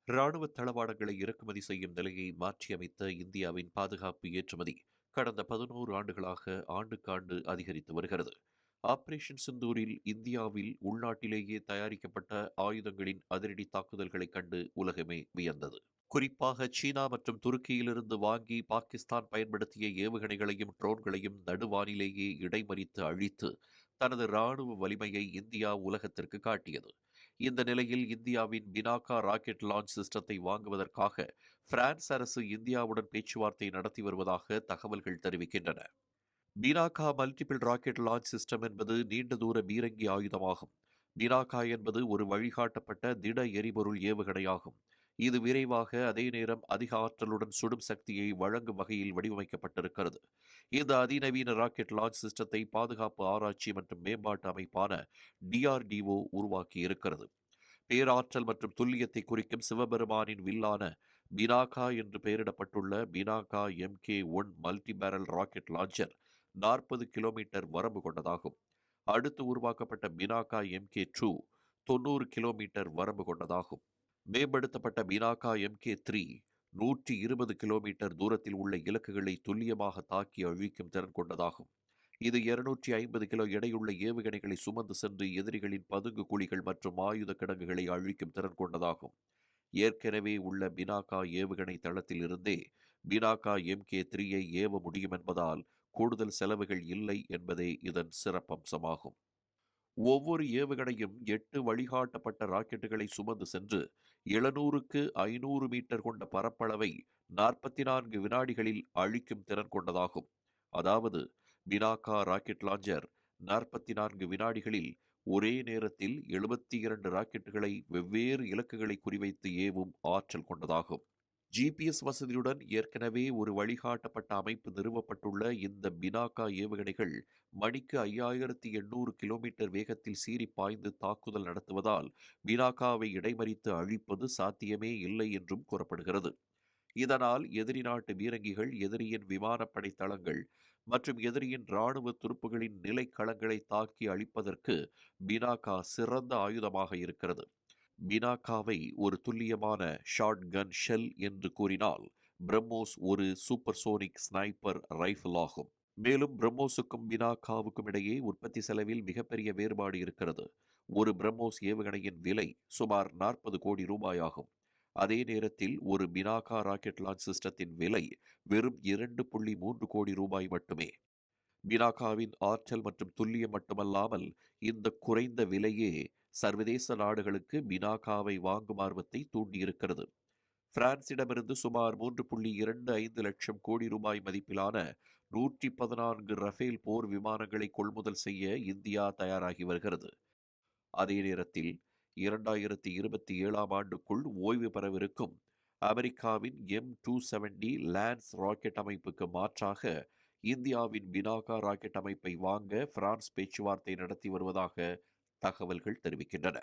ராணுவ தளவாடங்களை இறக்குமதி செய்யும் நிலையை மாற்றியமைத்த இந்தியாவின் பாதுகாப்பு ஏற்றுமதி கடந்த 11 ஆண்டுகளாக ஆண்டுக்காண்டு அதிகரித்து வருகிறது. ஆபரேஷன் சிந்தூரில் இந்தியாவில் உள்நாட்டிலேயே தயாரிக்கப்பட்ட ஆயுதங்களின் அதிரடி தாக்குதல்களைக் கண்டு உலகமே வியந்தது. குறிப்பாக சீனா மற்றும் துருக்கியிலிருந்து வாங்கி பாகிஸ்தான் பயன்படுத்திய ஏவுகணைகளையும் ட்ரோன்களையும் நடுவானிலேயே இடைமறித்து அழித்து தனது ராணுவ வலிமையை இந்தியா உலகத்திற்கு காட்டியது. இந்த நிலையில் இந்தியாவின் பினாகா ராக்கெட் லான்ச் சிஸ்டத்தை வாங்குவதற்காக பிரான்ஸ் அரசு இந்தியாவுடன் பேச்சுவார்த்தை நடத்தி வருவதாக தகவல்கள் தெரிவிக்கின்றன. Pinaka multiple rocket launch system என்பது நீண்ட தூர பீரங்கி ஆயுதமாகும். பினாகா என்பது ஒரு வழிகாட்டப்பட்ட திட எரிபொருள் ஏவுகணையாகும். இது விரைவாக அதே நேரம் அதிக ஆற்றலுடன் சுடும் சக்தியை வழங்கும் வகையில் வடிவமைக்கப்பட்டிருக்கிறது. இந்த அதிநவீன ராக்கெட் லான்ச் சிஸ்டத்தை பாதுகாப்பு ஆராய்ச்சி மற்றும் மேம்பாட்டு அமைப்பான DRDO உருவாக்கி இருக்கிறது. பேராற்றல் மற்றும் துல்லியத்தை குறிக்கும் சிவபெருமானின் வில்லான பினாகா என்று பெயரிடப்பட்டுள்ள Pinaka MK1 multi barrel rocket launcher 40 kilometre வரம்பு கொண்டதாகும். அடுத்து உருவாக்கப்பட்ட பினாகா MK2 90 கிலோமீட்டர் வரம்பு கொண்டதாகும். மேம்படுத்தப்பட்ட பினாகா MK3 120 கிலோமீட்டர் தூரத்தில் உள்ள இலக்குகளை துல்லியமாக தாக்கி அழிக்கும் திறன் கொண்டதாகும். இது 250 கிலோ எடையுள்ள ஏவுகணைகளை சுமந்து சென்று எதிரிகளின் பதுங்கு குழிகள் மற்றும் ஆயுத கிடங்குகளை அழிக்கும் திறன் கொண்டதாகும். ஏற்கனவே உள்ள பினாகா ஏவுகணை தளத்தில் இருந்தே பினாகா MK3ஐ ஏவ முடியும் என்பதால் கூடுதல் செலவுகள் இல்லை என்பதே இதன் சிறப்பம்சமாகும். ஒவ்வொரு ஏவுகணையும் 8 வழிகாட்டப்பட்ட ராக்கெட்டுகளை சுமந்து சென்று 700க்கு 500 மீட்டர் கொண்ட பரப்பளவை 44 வினாடிகளில் அழிக்கும் திறன் கொண்டதாகும். அதாவது பினாகா ராக்கெட் லான்ச்சர் 44 வினாடிகளில் ஒரே நேரத்தில் 72 ராக்கெட்டுகளை வெவ்வேறு இலக்குகளை குறிவைத்து ஏவும் ஆற்றல் கொண்டதாகும். GPS வசதியுடன் ஏற்கனவே ஒரு வழிகாட்டப்பட்ட அமைப்பு நிறுவப்பட்டுள்ள இந்த பினாகா ஏவுகணைகள் மணிக்கு 5800 கிலோமீட்டர் வேகத்தில் சீறி பாய்ந்து தாக்குதல் நடத்துவதால் பினாகாவை இடைமறித்து அழிப்பது சாத்தியமே இல்லை என்றும் கூறப்படுகிறது. இதனால் எதிரி நாட்டு பீரங்கிகள், எதிரியின் விமானப்படை தளங்கள் மற்றும் எதிரியின் இராணுவ துருப்புகளின் நிலைக்களங்களை தாக்கி அழிப்பதற்கு பினாகா சிறந்த ஆயுதமாக இருக்கிறது. பினாகாவை ஒரு துல்லியமான ஷாட் கன் ஷெல் என்று கூறினால் பிரம்மோஸ் ஒரு சூப்பர்சோனிக் ஸ்னைப்பர் ரைஃபிள் ஆகும். மேலும் பிரம்மோஸுக்கும் பினாகாவுக்கும் இடையே உற்பத்தி செலவில் மிகப்பெரிய வேறுபாடு இருக்கிறது. ஒரு பிரம்மோஸ் ஏவுகணையின் விலை சுமார் 40 கோடி ரூபாய் ஆகும். அதே நேரத்தில் ஒரு பினாகா ராக்கெட் லான்ச் சிஸ்டத்தின் விலை வெறும் 2.3 கோடி ரூபாய் மட்டுமே. பினாகாவின் ஆற்றல் மற்றும் துல்லியம் மட்டுமல்லாமல் இந்த குறைந்த விலையே சர்வதேச நாடுகளுக்கு பினாகாவை வாங்கும் ஆர்வத்தை தூண்டியிருக்கிறது. பிரான்சிடமிருந்து சுமார் 3.25 லட்சம் கோடி ரூபாய் மதிப்பிலான 114 ரஃபேல் போர் விமானங்களை கொள்முதல் செய்ய இந்தியா தயாராகி வருகிறது. அதே நேரத்தில் 2027ஆம் ஆண்டுக்குள் ஓய்வு பெறவிருக்கும் அமெரிக்காவின் M270 லான்ஸ் ராக்கெட் அமைப்புக்கு மாற்றாக இந்தியாவின் பினாகா ராக்கெட் அமைப்பை வாங்க பிரான்ஸ் பேச்சுவார்த்தை நடத்தி வருவதாக தகவல்கள் தெரிவிக்கின்றன.